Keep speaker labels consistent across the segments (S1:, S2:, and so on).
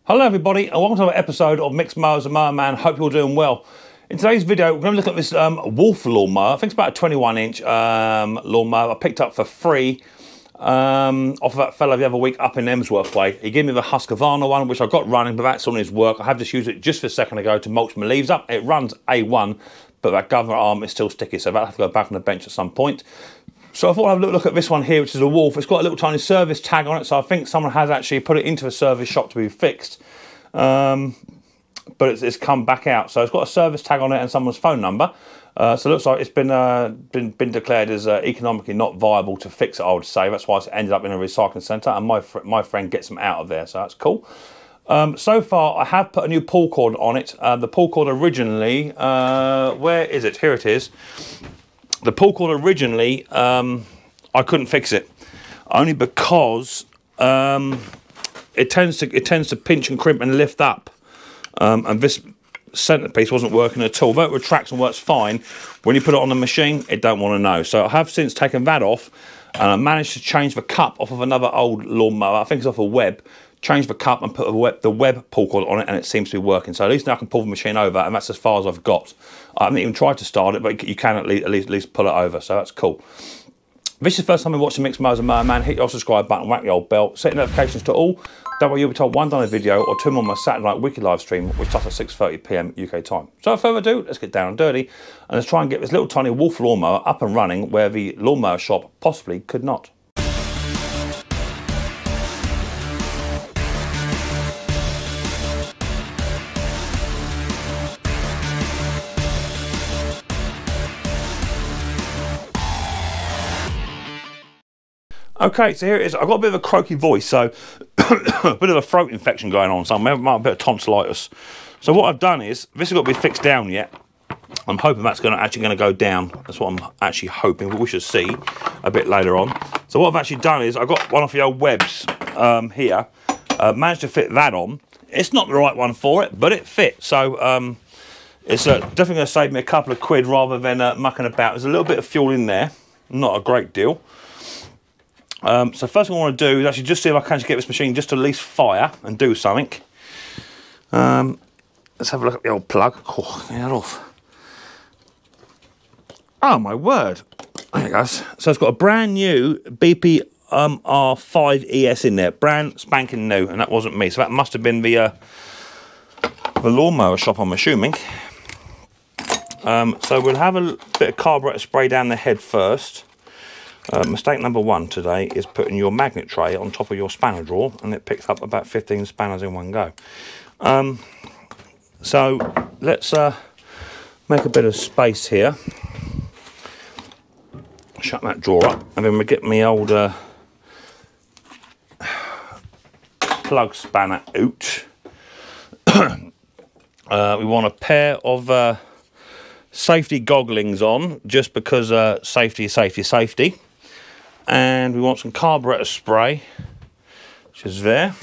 S1: Hello everybody and welcome to another episode of Mixed Mowers and Mower Man. Hope you're all doing well. In today's video we're going to look at this Wolf lawnmower. I think it's about a 21-inch lawnmower I picked up for free off of that fellow the other week up in Emsworth way. He gave me the Husqvarna one which I got running, but that's on his work. I have just used it just for a second ago to mulch my leaves up. It runs A1 but that governor arm is still sticky, so that'll have to go back on the bench at some point. So I thought I'd have a look at this one here, which is a Wolf. It's got a little tiny service tag on it, so I think someone has actually put it into a service shop to be fixed. But it's come back out. So it's got a service tag on it and someone's phone number. So it looks like it's been declared as economically not viable to fix it, I would say. That's why it's ended up in a recycling centre, and my friend gets them out of there, so that's cool. So far, I have put a new pull cord on it. The pull cord originally, where is it? Here it is. The pull cord originally, I couldn't fix it, only because it tends to pinch and crimp and lift up, and this centerpiece wasn't working at all. Though it retracts and works fine, when you put it on the machine, it don't want to know. So I have since taken that off, and I managed to change the cup off of another old lawnmower. I think it's off a Webb. Change the cup and put the Webb pull cord on it, and it seems to be working. So at least now I can pull the machine over, and that's as far as I've got. I haven't even tried to start it, but you can at least pull it over, so that's cool. If this is the first time you watch the Mixed Mowers and Mower Man, hit your subscribe button, whack the old bell, set notifications to all. That way you'll be told one done a video or two on my Saturday night wiki live stream, which starts at 6:30 PM UK time. So without further ado, let's get down and dirty, and let's try and get this little tiny Wolf lawnmower up and running where the lawnmower shop possibly could not. Okay, so here it is. I've got a bit of a croaky voice, so a bit of a throat infection going on, so I might have a bit of tonsillitis. So what I've done is, this has got to be fixed down yet. I'm hoping that's actually going to go down. That's what I'm actually hoping, but we shall see a bit later on. So what I've actually done is, I've got one of the old Webbs here, managed to fit that on. It's not the right one for it, but it fits. So it's definitely going to save me a couple of quid rather than mucking about. There's a little bit of fuel in there, not a great deal. So first thing I want to do is actually just see if I can get this machine just to at least fire and do something. Let's have a look at the old plug. Oh, get that off. Oh my word. There it goes. So it's got a brand new BP R5ES in there. Brand spanking new, and that wasn't me. So that must have been the lawnmower shop, I'm assuming. So we'll have a bit of carburetor spray down the head first. Mistake number one today is putting your magnet tray on top of your spanner drawer, and it picks up about 15 spanners in one go. So let's make a bit of space here. Shut that drawer up, and then we get my old plug spanner out. We want a pair of safety gogglings on, just because safety is safety. And we want some carburetor spray, which is there.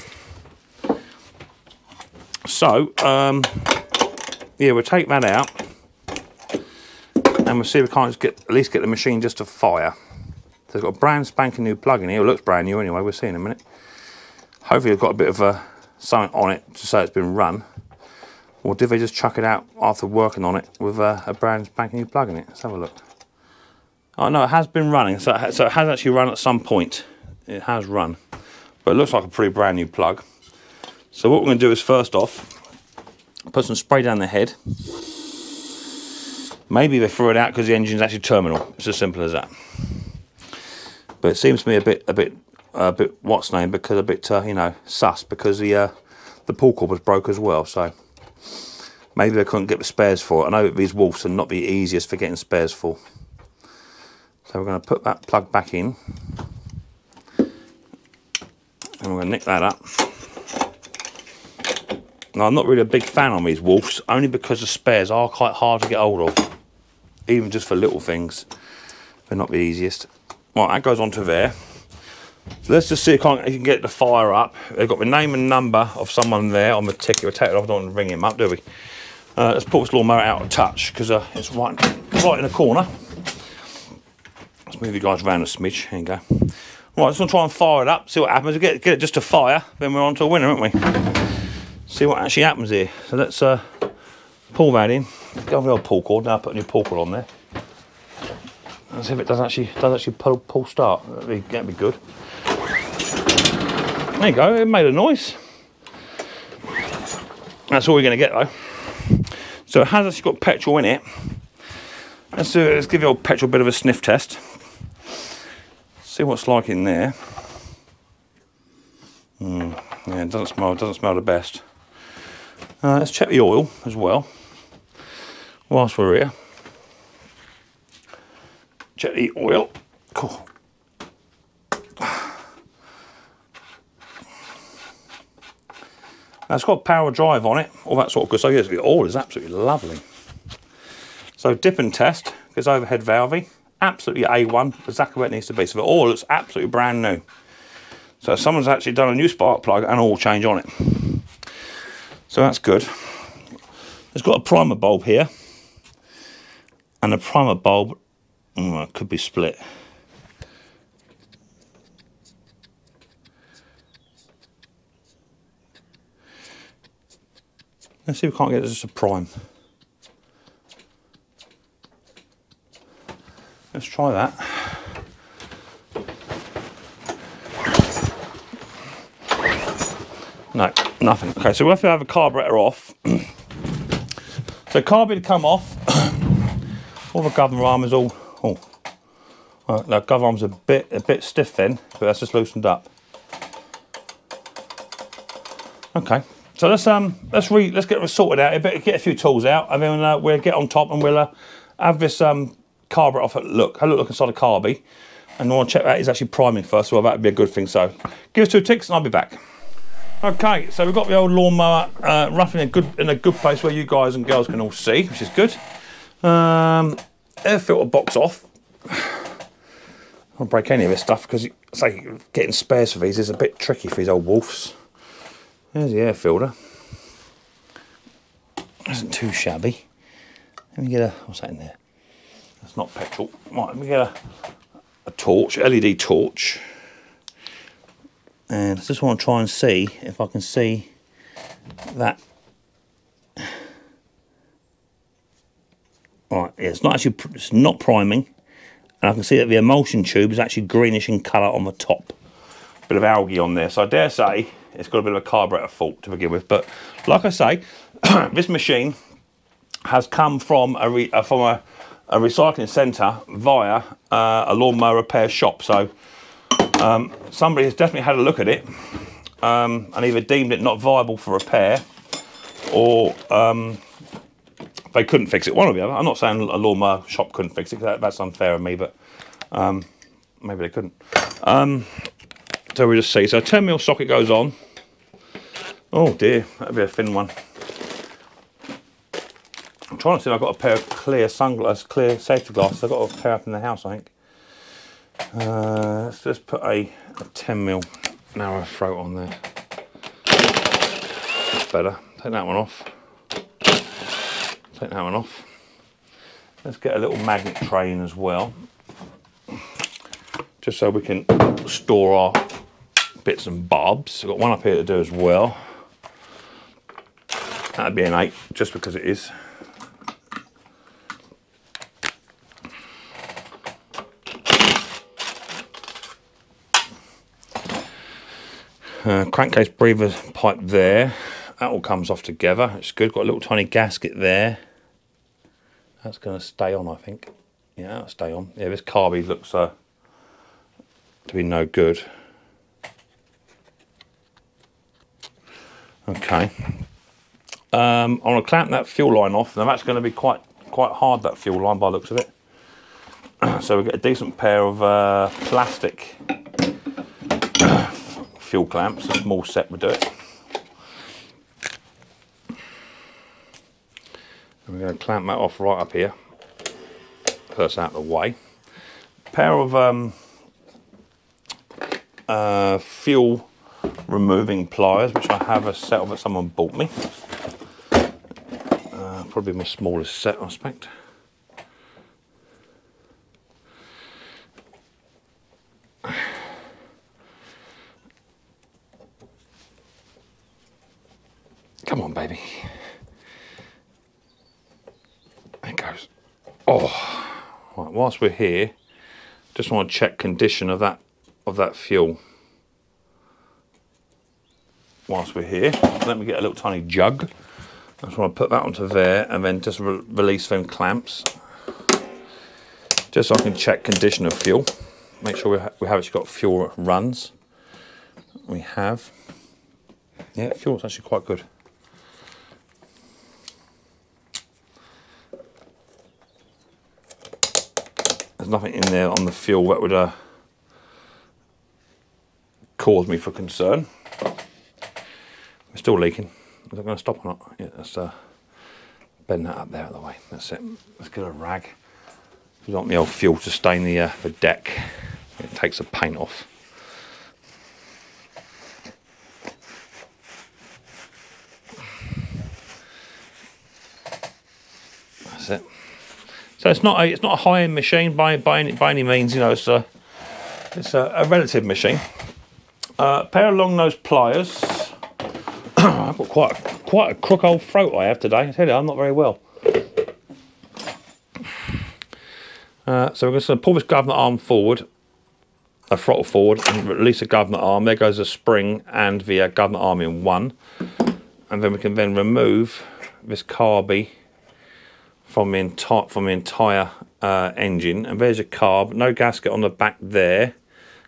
S1: So, yeah, we'll take that out, and we'll see if we can't just at least get the machine just to fire. So it's got a brand spanking new plug in here. It looks brand new anyway, we'll see in a minute. Hopefully it's got a bit of something on it to say it's been run. Or did they just chuck it out after working on it with a brand spanking new plug in it? Let's have a look. Oh no, it has been running, so it has actually run at some point. It has run, but it looks like a pretty brand new plug. So what we're going to do is, first off, put some spray down the head. Maybe they threw it out because the engine's actually terminal. It's as simple as that. But it seems to me a bit what's name, because a bit you know, sus, because the pull cord was broke as well. So maybe they couldn't get the spares for it. I know these Wolves are not the easiest for getting spares for. So we're going to put that plug back in, and we're going to nick that up. Now, I'm not really a big fan on these Wolves, only because the spares are quite hard to get hold of, even just for little things. They're not the easiest. Right, that goes onto there. So let's just see if I can get the fire up. They've got the name and number of someone there on the ticket. We'll take it off, I don't want to ring him up, do we? Let's pull this lawnmower out of touch, because it's right in the corner. Let's move you guys around a smidge. There you go. Right, just going to try and fire it up, see what happens. Get it just to fire, then we're on to a winner, aren't we? see what actually happens here. So let's pull that in. Go over the old pull cord. Now put a new pull cord on there. And see if it does actually pull start. That'd be good. There you go. It made a noise. That's all we're going to get though. So it has actually got petrol in it. Let's give the old petrol a bit of a sniff test. See what it's like in there. Yeah, it doesn't smell the best. Let's check the oil as well. Whilst we're here, check the oil. Cool. Now it's got power drive on it, all that sort of good. So yes, the oil is absolutely lovely. So dip and test, goes overhead valvey, absolutely A1, exactly where it needs to be. So the oil is absolutely brand new. So someone's actually done a new spark plug and oil change on it. So that's good. It's got a primer bulb here. And the primer bulb, it could be split. Let's see if we can't get this to prime. Let's try that. No, nothing. Okay, so we have to have the carburetor off. So carburetor come off. All the governor arm is all. Oh, the governor arm's a bit stiff then, but that's just loosened up. Okay. So let's get it sorted out. Get a few tools out, and then we'll get on top and we'll have this carburetor off. Have a look inside the carby, and I want to check that it's actually priming first. Well, that would be a good thing. So give us 2 ticks, and I'll be back. Okay, so we've got the old lawnmower roughly in a good place where you guys and girls can all see, which is good. Air filter box off. I won't break any of this stuff because getting spares for these is a bit tricky for these old wolves. There's the air filter. Isn't too shabby. Let me get what's that in there? That's not petrol. Right, let me get a torch, LED torch. And I just want to try and see if I can see that. Right, yeah, it's not priming. And I can see that the emulsion tube is actually greenish in colour on the top. Bit of algae on there. So I dare say it's got a bit of a carburetor fault to begin with, but like I say, this machine has come from a recycling centre via a lawnmower repair shop. So somebody has definitely had a look at it and either deemed it not viable for repair, or they couldn't fix it. One or the other. I'm not saying a lawnmower shop couldn't fix it, because that's unfair of me, but maybe they couldn't. So we just see. So 10mm socket goes on. Oh dear, that'd be a thin one. I'm trying to see if I've got a pair of clear sunglasses, clear safety glasses. I've got a pair up in the house, I think. Let's just put a 10mm narrow throat on there. That's better. Take that one off. Take that one off. Let's get a little magnet tray in as well, just so we can store our bits and bobs. I've got one up here to do as well. That'd be an 8, just because it is. Crankcase breather pipe there. That all comes off together. It's good. Got a little tiny gasket there. That's going to stay on, I think. Yeah, that'll stay on. Yeah, this carby looks to be no good. Okay. I'm going to clamp that fuel line off. Now that's going to be quite hard, that fuel line, by the looks of it. So we get a decent pair of plastic fuel clamps. A small set would do it. And we're going to clamp that off right up here. So that's out of the way. A pair of fuel removing pliers, which I have a set of that someone bought me. Probably my smallest set, I expect. Come on, baby. There it goes. Oh, right, whilst we're here, just want to check condition of that fuel. Whilst we're here, let me get a little tiny jug. I just want to put that onto there and then just release them clamps, just so I can check condition of fuel. Make sure we have actually got fuel that runs. We have. Yeah, fuel's actually quite good. There's nothing in there on the fuel that would cause me for concern. We're still leaking. Is that going to stop or not? Yeah, let's bend that up there out of the way. That's it. Let's get a rag. We don't want the old fuel to stain the deck. It takes the paint off. That's it. So it's not a high-end machine by any means. You know, it's a relative machine. Pair of long nose pliers. I've got quite a crook old throat I have today. I tell you, I'm not very well. So we're just going to pull this governor arm forward, a throttle forward, and release the governor arm. There goes the spring and the governor arm in one, and then we can then remove this carby from the entire engine. And there's your carb. No gasket on the back there,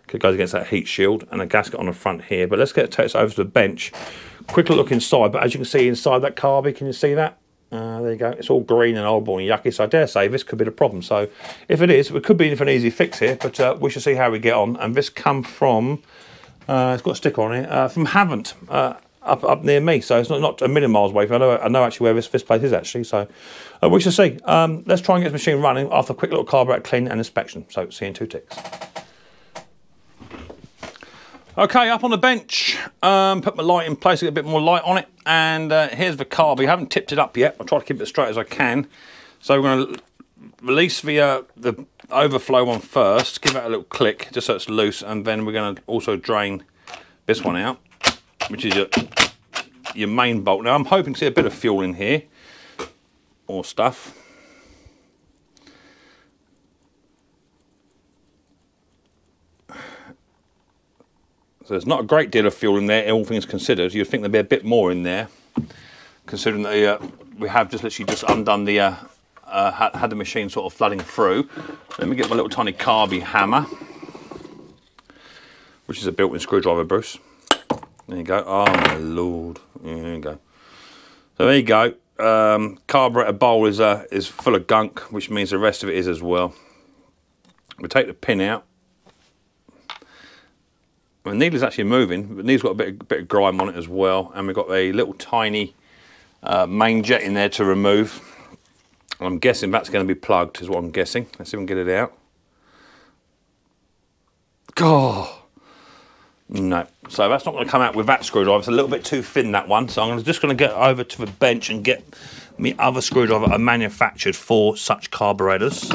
S1: because it goes against that heat shield, and a gasket on the front here. But let's get this over to the bench. Quick look inside. But as you can see inside that carby, can you see that? There you go. It's all green and old and yucky. So I dare say this could be the problem. So if it is, it could be an easy fix here. But we shall see how we get on. And this come from. It's got a sticker on it from Havant. Up near me, so it's not a million miles away. I know actually where this place is actually. So we shall see. Let's try and get this machine running after a quick little carburetor clean and inspection. So see you in 2 ticks. Okay, up on the bench. Put my light in place, get a bit more light on it, and here's the carb. I haven't tipped it up yet. I'll try to keep it as straight as I can. So we're going to release the overflow one first. Give that a little click just so it's loose, and then we're going to also drain this one out, which is your main bolt. Now I'm hoping to see a bit of fuel in here, or stuff. So there's not a great deal of fuel in there, all things considered. You'd think there'd be a bit more in there, considering that we have just literally just undone the, had the machine sort of flooding through. Let me get my little tiny carby hammer, which is a built-in screwdriver, Bruce. There you go. Oh my lord. There you go. So there you go. Carburetor bowl is full of gunk, which means the rest of it is as well. We take the pin out. The needle is actually moving, but the needle's got a bit of grime on it as well, and we've got a little tiny main jet in there to remove. I'm guessing that's going to be plugged, is what I'm guessing. Let's see if we can get it out. God. No, so that's not going to come out with that screwdriver. It's a little bit too thin, that one. So I'm just going to get over to the bench and get me other screwdriver I manufactured for such carburetors.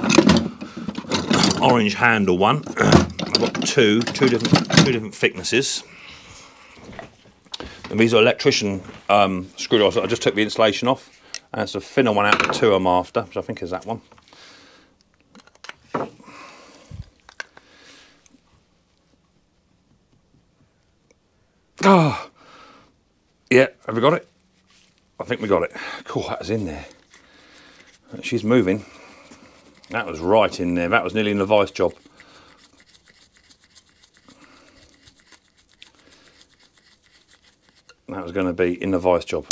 S1: Orange handle one. I've got two different thicknesses. And these are electrician screwdrivers that I just took the insulation off. And it's a thinner one out of the two I'm after, which I think is that one. Oh, yeah, have we got it? I think we got it. Cool, that was in there. She's moving. That was right in there. That was nearly in the vice job. That was going to be in the vice job.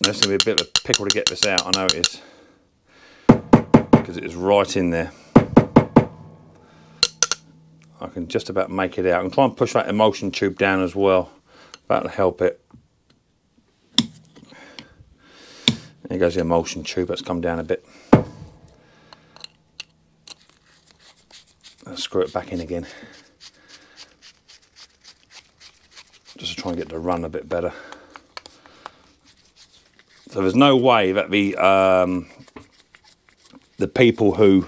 S1: There's going to be a bit of a pickle to get this out. I know it is. Because it is right in there. I can just about make it out. I can try and push that emulsion tube down as well. That'll help it. There goes the emulsion tube. That's come down a bit. Let's screw it back in again. Just to try and get the run a bit better. So there's no way that the people who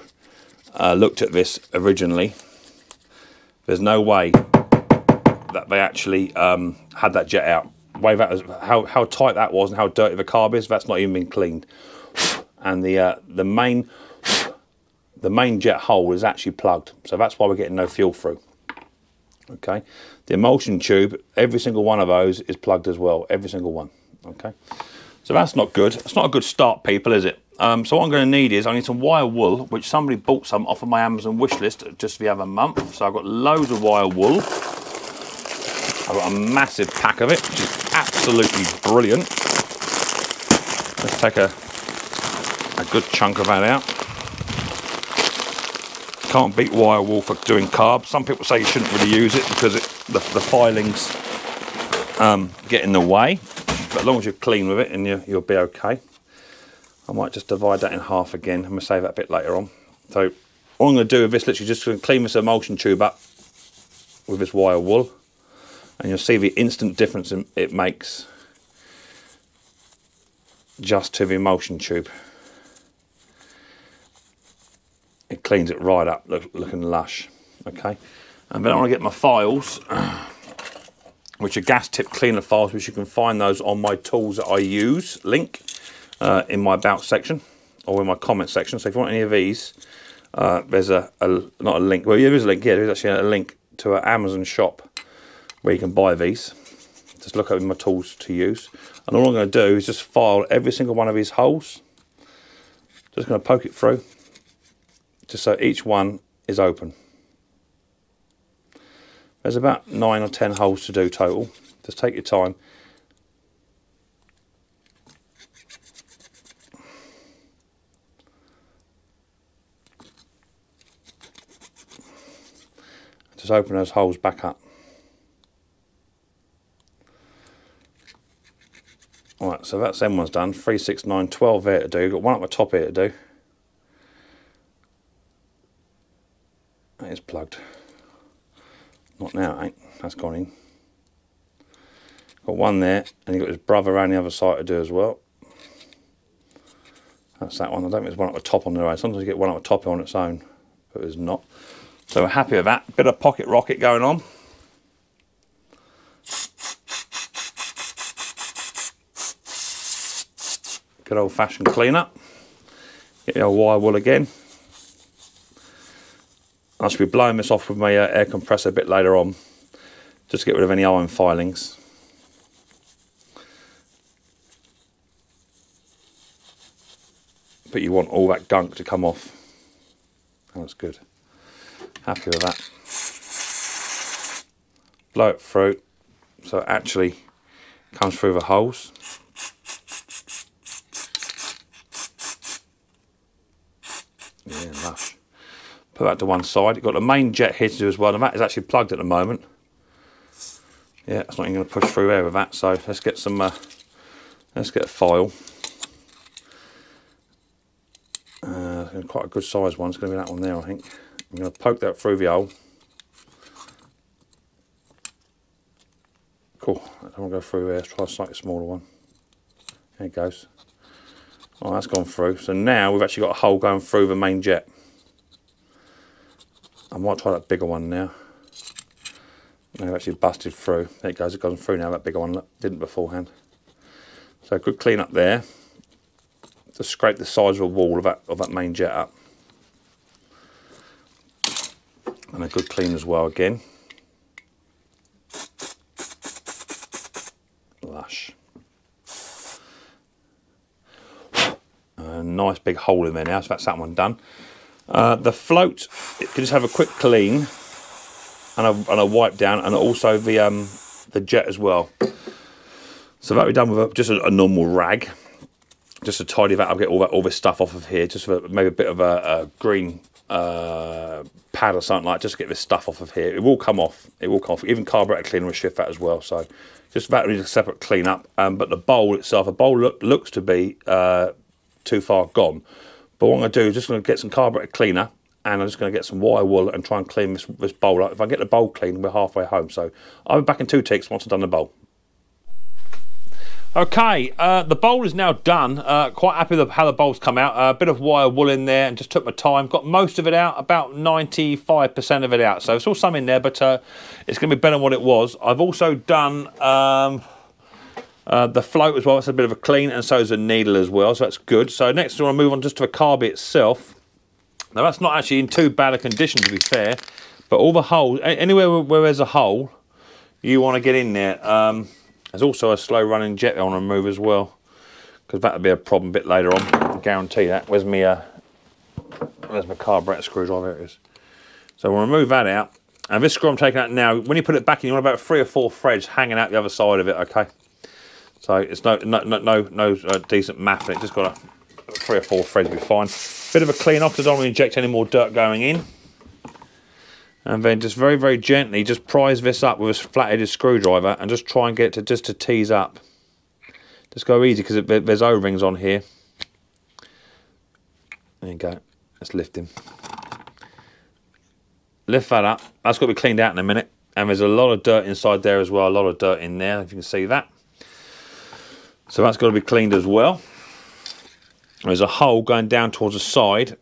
S1: looked at this originally, there's no way that they actually had that jet out way that is, how tight that was and how dirty the carb is. That's not even been cleaned. And the main jet hole is actually plugged, so that's why we're getting no fuel through. Okay, the emulsion tube, every single one of those is plugged as well, every single one. Okay, so that's not good. It's not a good start, people, is it? So what I'm going to need is I need some wire wool, which somebody bought some off of my Amazon wish list just the other month. So I've got loads of wire wool. I've got a massive pack of it, which is absolutely brilliant. Let's take a good chunk of that out. Can't beat wire wool for doing carbs. Some people say you shouldn't really use it because the filings get in the way, but as long as you're clean with it, and you'll be okay. I might just divide that in half again. I'm going to save that a bit later on. So all I'm going to do with this, literally just going to clean this emulsion tube up with this wire wool, and you'll see the instant difference it makes just to the emulsion tube. It cleans it right up, looking lush. Okay, and then I want to get my files, which are gas tip cleaner files, which you can find those on my tools that I use link in my about section or in my comment section. So if you want any of these, there's not a link. Well, there is a link. Yeah, there is actually a link to an Amazon shop where you can buy these. Just look up in my tools to use. And all I'm going to do is just file every single one of these holes. Just going to poke it through, just so each one is open. There's about 9 or 10 holes to do total. Just take your time. Just open those holes back up. Alright, so that's them ones done. 3, 6, 9, 12 there to do. Got one up the top here to do. That is plugged. Not now, it ain't. That's gone in. Got one there, and you've got his brother around the other side to do as well. That's that one. I don't think there's one up the top on their own. Sometimes you get one up the top on its own, but there's not. So we're happy with that. Bit of pocket rocket going on. Good old fashioned cleanup. Get the old wire wool again. I should be blowing this off with my air compressor a bit later on, just to get rid of any iron filings. But you want all that gunk to come off. That's good. Happy with that. Blow it through so it actually comes through the holes. Yeah, lush. Put that to one side. You've got the main jet here to do as well, and that is actually plugged at the moment. Yeah, it's not even going to push through there with that. So let's get some. Let's get a file. Quite a good size one. It's going to be that one there, I think. I'm going to poke that through the hole. Cool. I don't want to go through there. Let's try a slightly smaller one. There it goes. Oh, that's gone through. So now we've actually got a hole going through the main jet. I might try that bigger one now. I've actually busted through. There it goes. It goes through now. That bigger one didn't beforehand. So good clean up there. Just scrape the sides of the wall of that main jet up. And a good clean as well again. Lush. A nice big hole in there now, so that's that one done. The float, it can just have a quick clean and a wipe down, and also the jet as well. So that'll be done with just a normal rag, just to tidy that up, get all this stuff off of here, just for maybe a bit of a green pad or something like that, just to get this stuff off of here. It will come off. It will come off. Even carburetor cleaner will shift that as well. So just that needs a separate clean up. But the bowl itself, the bowl looks to be too far gone. But what I'm going to do is just going to get some carburetor cleaner, and I'm just going to get some wire wool and try and clean this bowl up. If I get the bowl clean, we're halfway home. So I'll be back in 2 ticks once I've done the bowl. Okay, the bowl is now done. Quite happy with how the bowl's come out. A bit of wire wool in there, and just took my time. Got most of it out, about 95% of it out. So it's all some in there, but it's going to be better than what it was. I've also done The float as well, it's a bit of a clean, and so is the needle as well, so that's good. So next we want to move on just to the carb itself. Now that's not actually in too bad a condition, to be fair, but all the holes, anywhere where there's a hole, you want to get in there. There's also a slow running jet I want to remove as well, because that'll be a problem a bit later on, I guarantee that. Where's my carburetor screwdriver? There it is. So we'll remove that out. And this screw I'm taking out now, when you put it back in, you want about 3 or 4 threads hanging out the other side of it, okay? So it's no decent math, it's just got 3 or 4 threads will be fine. Bit of a clean off, because I don't want to inject any more dirt going in. And then just very, very gently, just prise this up with a flat-headed screwdriver and just try and get it to tease up. Just go easy, because there's O-rings on here. There you go, let's lift him. Lift that up, that's got to be cleaned out in a minute. And there's a lot of dirt inside there as well, a lot of dirt in there, if you can see that. So that's got to be cleaned as well. There's a hole going down towards the side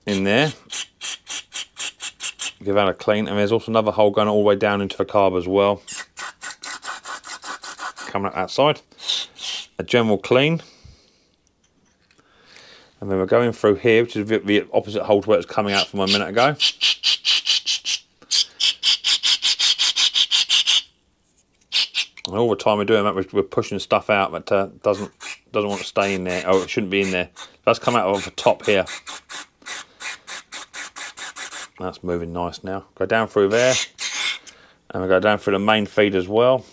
S1: in there. Give that a clean, and there's also another hole going all the way down into the carb as well. Coming out that side. A general clean. And then we're going through here, which is the opposite hole to where it's coming out from a minute ago. And all the time we're doing that, we're pushing stuff out that doesn't want to stay in there. Oh, it shouldn't be in there. That's come out of the top here. That's moving nice now. Go down through there, and we go down through the main feed as well.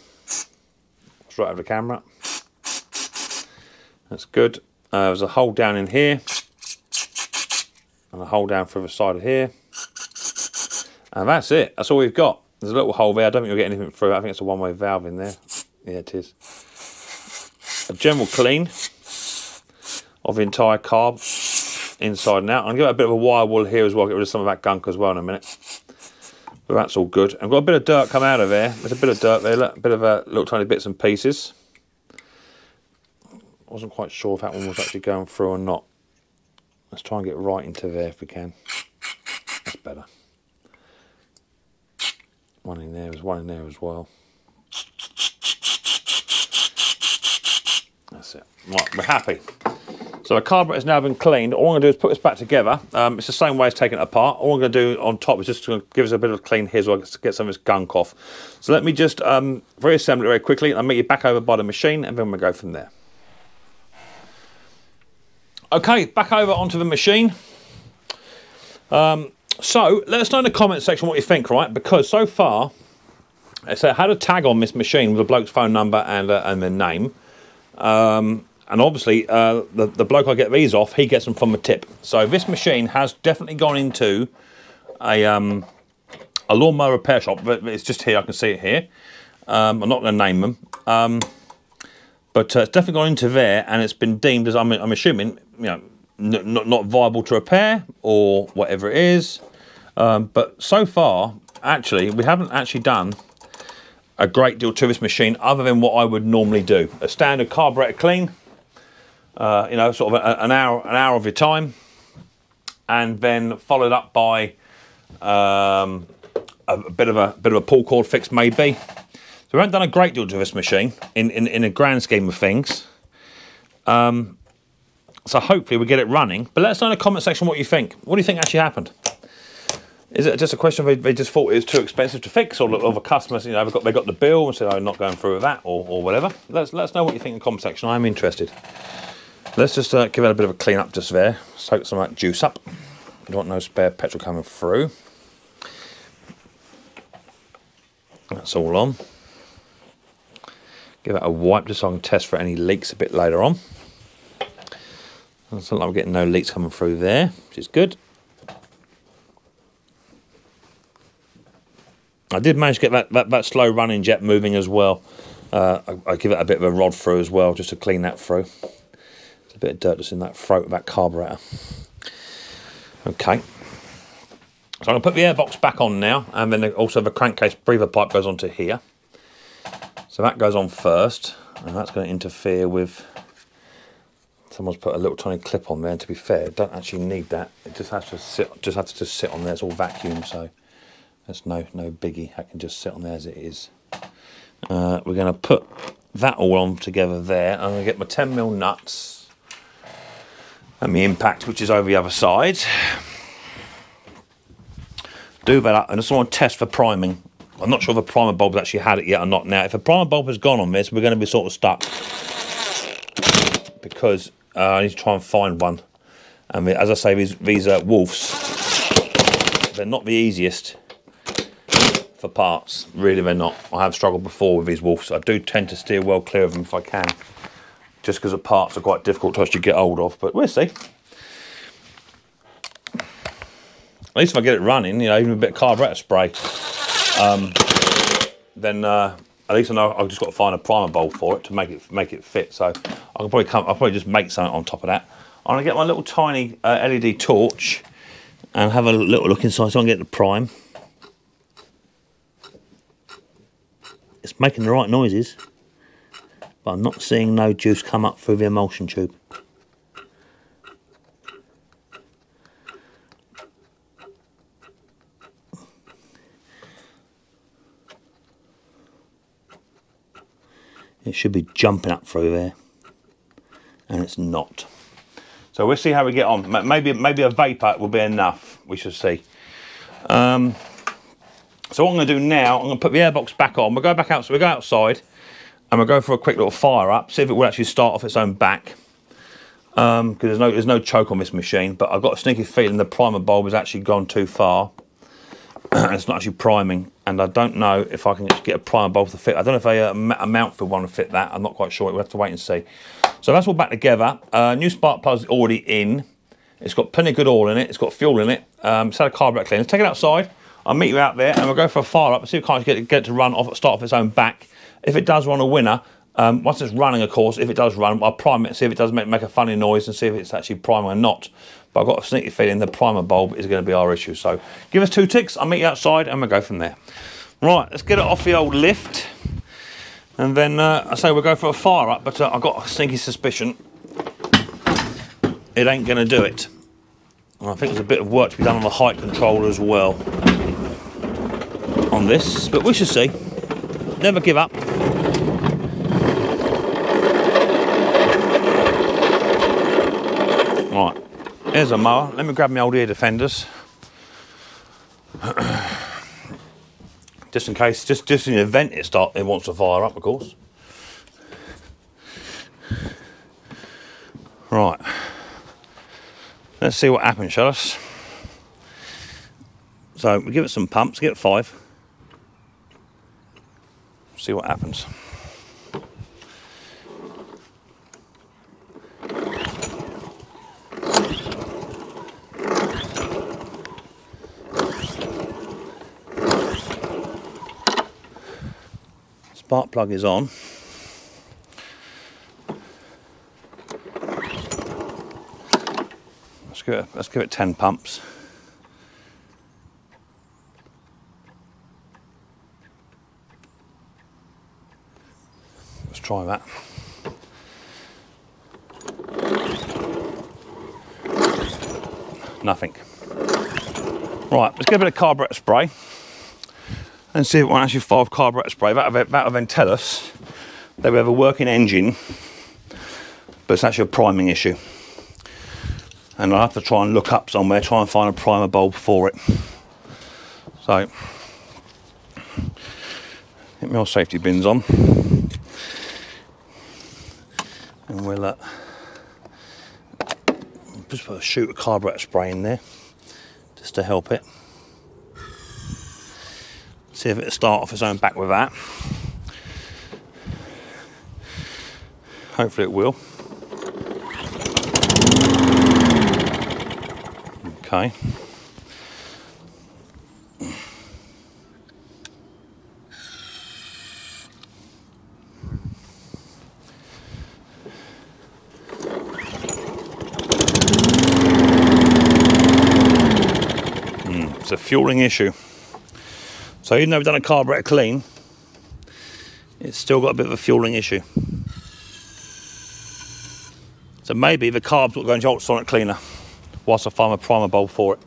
S1: Straight over the camera. That's good. There's a hole down in here, and a hole down through the side of here, and that's it. That's all we've got. There's a little hole there. I don't think you'll get anything through. I think it's a one-way valve in there. Yeah, it is. A general clean of the entire carb, inside and out. I'm going to give it a bit of a wire wool here as well, get rid of some of that gunk as well in a minute. But that's all good. I've got a bit of dirt come out of there. There's a bit of dirt there, a bit of little tiny bits and pieces. Wasn't quite sure if that one was actually going through or not. Let's try and get right into there if we can. That's better. One in there, there's one in there as well. That's it. Right, we're happy. So the carburetor has now been cleaned. All I'm going to do is put this back together. It's the same way as taking it apart. All I'm going to do on top is just to give us a bit of a clean here so I can get some of this gunk off. So let me just reassemble it very quickly, and I'll meet you back over by the machine, and then we'll go from there. Okay, back over onto the machine. So let us know in the comment section what you think, right? Because so far, I had a tag on this machine with a bloke's phone number and their name. And obviously, the bloke I get these off, he gets them from a tip. So this machine has definitely gone into a lawnmower repair shop. But it's just here, I can see it here. I'm not going to name them. But it's definitely gone into there, and it's been deemed as, I'm assuming, you know, not viable to repair or whatever it is. But so far, actually, we haven't actually done a great deal to this machine other than what I would normally do. A standard carburetor clean, you know, sort of an hour of your time, and then followed up by a bit of a pull cord fix maybe. So we haven't done a great deal to this machine in a grand scheme of things. So hopefully we get it running. But let us know in the comment section what you think. What do you think actually happened? Is it just a question of they just thought it was too expensive to fix, or the customers, you know, they got the bill and said, "I'm not going through with that," or whatever? Let us know what you think in the comment section. I'm interested. Let's just give it a bit of a clean up just there. Soak some of that juice up. You don't want no spare petrol coming through. That's all on. Give it a wipe just so I can test for any leaks a bit later on. Doesn't look like we're getting no leaks coming through there, which is good. I did manage to get that slow running jet moving as well. I give it a bit of a rod through as well, just to clean that through. There's a bit of dirt just in that throat of that carburetor. Okay. So I'm going to put the airbox back on now, and then also the crankcase breather pipe goes onto here. So that goes on first, and that's going to interfere with... Someone's put a little tiny clip on there, and to be fair, it don't actually need that. It just has to sit on there. It's all vacuum, so there's no biggie. I can just sit on there as it is. We're going to put that all on together there. I'm going to get my 10mm nuts and my impact, which is over the other side. Do that up, and I just want to test for priming. I'm not sure if a primer bulb has actually had it yet or not now. If a primer bulb has gone on this, we're going to be sort of stuck, because I need to try and find one. And as I say, these Wolfs, they're not the easiest for parts. Really, they're not. I have struggled before with these Wolfs. I do tend to steer well clear of them if I can, just because the parts are quite difficult to actually get hold of, but we'll see. At least if I get it running, you know, even a bit of carburetor spray, then at least I know I've just got to find a primer bulb for it to make it fit. So I'll probably just make something on top of that. I'm gonna get my little tiny LED torch and have a little look inside so I can get the prime. It's making the right noises, but I'm not seeing no juice come up through the emulsion tube. It should be jumping up through there, and it's not. So we'll see how we get on. Maybe a vapor will be enough. We shall see. So what I'm going to do now, I'm going to put the airbox back on. We'll go back out. So we go outside, and we'll go for a quick little fire up. See if it will actually start off its own back. Because there's no choke on this machine. But I've got a sneaky feeling the primer bulb has actually gone too far. It's not actually priming, and I don't know if I can get a primer bulb to fit. I don't know if a mount for one will fit that. I'm not quite sure. We'll have to wait and see. So that's all back together. New spark plug's already in. It's got plenty of good oil in it. It's got fuel in it. It's had a carburetor clean. Let's take it outside. I'll meet you out there, and we'll go for a fire up and see if we can't get it to run off, start off its own back. If it does run a winner, once it's running, of course, if it does run, I'll prime it and see if it does make a funny noise and see if it's actually priming or not. But I've got a sneaky feeling the primer bulb is going to be our issue. So give us 2 ticks, I'll meet you outside and we'll go from there. Right, let's get it off the old lift. And then I say we'll go for a fire up, but I've got a sneaky suspicion it ain't going to do it. And I think there's a bit of work to be done on the height control as well on this, but we shall see. Never give up. Right. Here's a mower. Let me grab my old ear defenders. Just in case, just in the event it wants to fire up, of course. Right. Let's see what happens, shall us? So we give it some pumps, give it 5. See what happens. Spark plug is on. Let's give it 10 pumps. Let's try that. Nothing. Right, let's get a bit of carburetor spray and see if it won't actually fire off carburetor spray. That will then tell us that we have a working engine, but it's actually a priming issue. And I'll have to try and look up somewhere, try and find a primer bulb for it. So, get my old safety bins on. And we'll just put a shoot of carburetor spray in there, just to help it. See if it'll start off its own back with that. Hopefully it will. Okay. It's a fueling issue. So even though we've done a carburetor clean, it's still got a bit of a fueling issue. So maybe the carbs will go into ultrasonic cleaner whilst I find a primer bulb for it.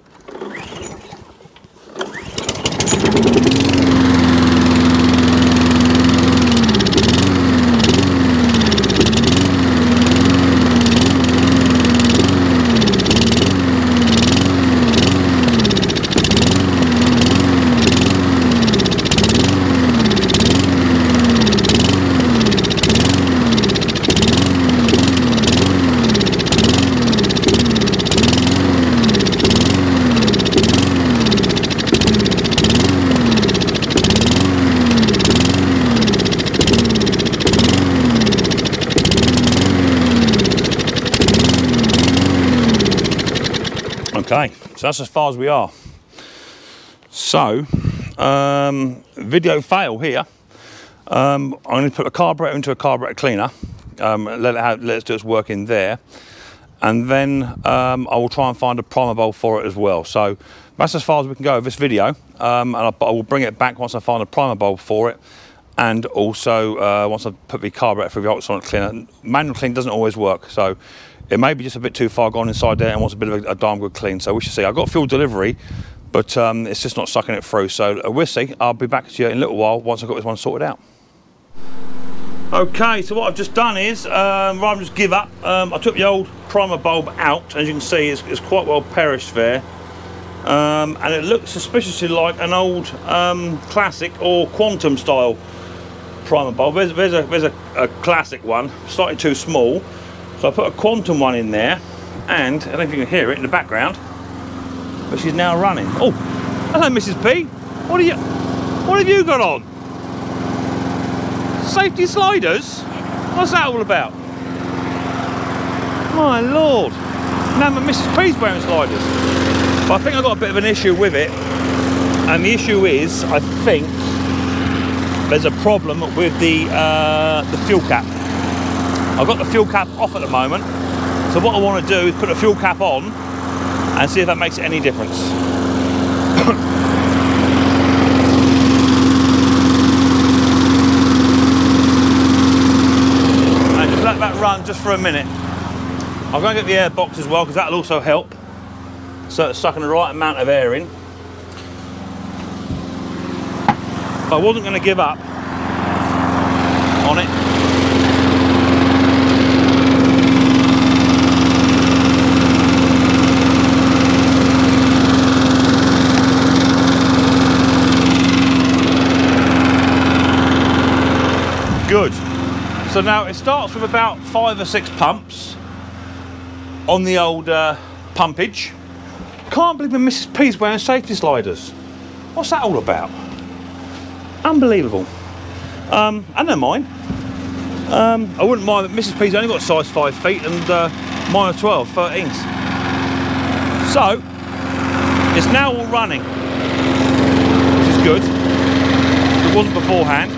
S1: Okay, so that's as far as we are. So, video fail here. I'm going to put a carburetor into a carburetor cleaner, let it do its work in there, and then I will try and find a primer bulb for it as well. So that's as far as we can go with this video, and I will bring it back once I find a primer bulb for it, and also once I put the carburetor through the ultrasonic cleaner. Manual clean doesn't always work, so it may be just a bit too far gone inside there and wants a bit of a darn good clean, so we shall see. I've got fuel delivery, but it's just not sucking it through, so we'll see. I'll be back to you in a little while once I've got this one sorted out. Okay, so what I've just done is, rather than just give up, I took the old primer bulb out. As you can see, it's quite well perished there. And it looks suspiciously like an old classic or quantum style primer bulb. There's a classic one, slightly too small. So I put a quantum one in there, and I don't know if you can hear it in the background, but she's now running. Oh, hello Mrs. P. What have you got on? Safety sliders? What's that all about? My lord. Now Mrs. P's wearing sliders. But I think I've got a bit of an issue with it. And the issue is, I think, there's a problem with the fuel cap. I've got the fuel cap off at the moment. So what I want to do is put the fuel cap on and see if that makes any difference. Let that run just for a minute. I'm going to get the air box as well because that'll also help. So it's sucking the right amount of air in. But I wasn't going to give up on it. Good. So now it starts with about 5 or 6 pumps on the old pumpage. Can't believe Mrs. P's wearing safety sliders. What's that all about? Unbelievable. I don't mind. I wouldn't mind, but Mrs. P's only got size 5 feet and mine are 12, 13s. So, it's now all running, which is good. It wasn't beforehand.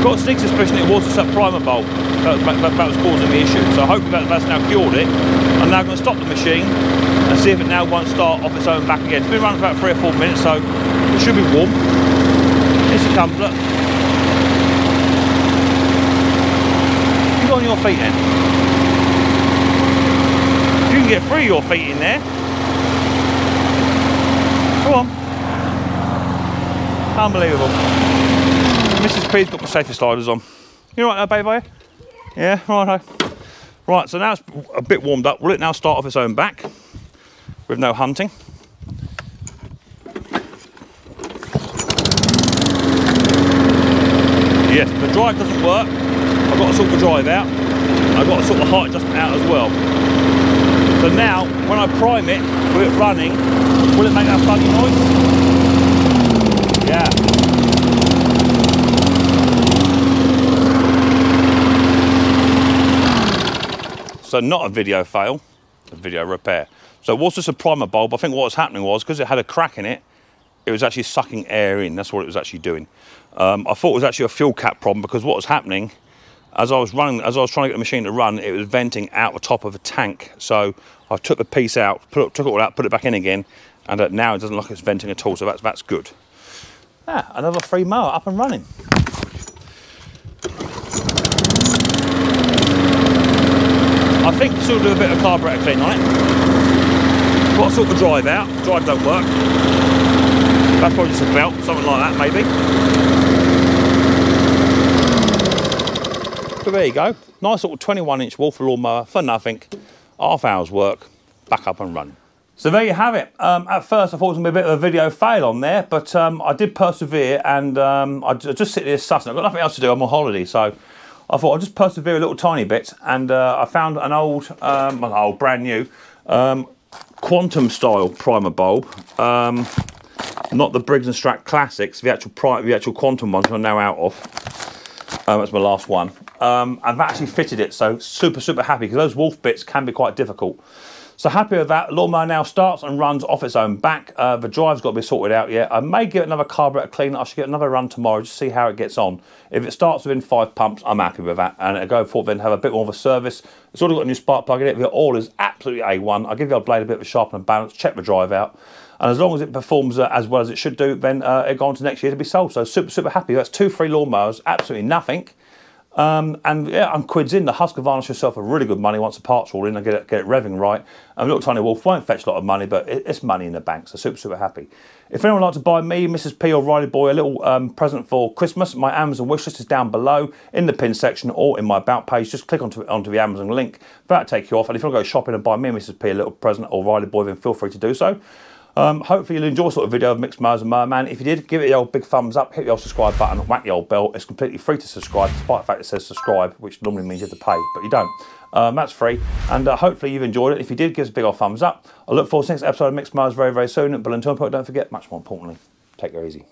S1: Got a sneak suspicion it was just that primer bulb that was causing the issue, so hopefully that's now cured it. I'm now going to stop the machine and see if it now won't start off its own back again. It's been running for about 3 or 4 minutes, so it should be warm. Here she comes, look. You got on your feet then? You can get 3 of your feet in there. Go on. Unbelievable. Mrs. P's got my safety sliders on. You right now, babe, are you? Yeah, righto. Right, so now it's a bit warmed up. Will it now start off its own back with no hunting? Yes, the drive doesn't work. I've got to sort the drive out. I've got to sort the height adjustment out as well. So now, when I prime it with it running, will it make that funny noise? Yeah. So not a video fail, a video repair. So it was just a primer bulb. I think what was happening was, because it had a crack in it, it was actually sucking air in. That's what it was actually doing. I thought it was actually a fuel cap problem, because what was happening, as I was trying to get the machine to run, it was venting out the top of a tank. So I took the piece out, took it all out, put it back in again, and now it doesn't look like it's venting at all, so that's good. Ah, another free mower up and running. I think still do a bit of carburetor clean on it. Got to sort the drive out. Drive don't work. That's probably just a belt, something like that maybe. So there you go. Nice little 21-inch Wolf lawnmower for nothing. Half hour's work, back up and running. So there you have it. At first I thought it was going to be a bit of a video fail on there, but I did persevere, and I just sit here sussing. I've got nothing else to do, I'm on holiday, so I thought I'll just persevere a little tiny bit, and I found an old, brand new, quantum style primer bulb. Not the Briggs & Strat Classics, the actual quantum ones I'm now out of. That's my last one. I've actually fitted it, so super happy, because those Wolf bits can be quite difficult. So happy with that. Lawnmower now starts and runs off its own back. The drive's got to be sorted out yet. I may give it another carburetor clean. I should get another run tomorrow just to see how it gets on. If it starts within 5 pumps, I'm happy with that. And it'll go forward then have a bit more of a service. It's already got a new spark plug in it. The oil is absolutely A1. I'll give the old blade a bit of a sharpen and balance, check the drive out. And as long as it performs as well as it should do, then it'll go on to next year to be sold. So super happy. That's 2 free lawnmowers, absolutely nothing. And yeah, I'm quids in. The husk will varnish yourself for really good money once the parts are all in and get it revving right. And Little Tiny Wolf won't fetch a lot of money, but it's money in the bank, so super happy. If anyone would like to buy me, Mrs. P or Riley Boy a little present for Christmas, my Amazon wish list is down below in the pin section or in my about page. Just click onto the Amazon link. That'll take you off. And if you want to go shopping and buy me and Mrs. P a little present, or Riley Boy, then feel free to do so. Hopefully you'll enjoy sort of video of Mixed Mowers and Mower Man. If you did, give it the old big thumbs up, hit the old subscribe button, whack the old bell. It's completely free to subscribe, despite the fact it says subscribe, which normally means you have to pay, but you don't. That's free, and hopefully you've enjoyed it. If you did, give us a big old thumbs up. I look forward to the next episode of Mixed Mowers very soon, but until then, don't forget, much more importantly, take it easy.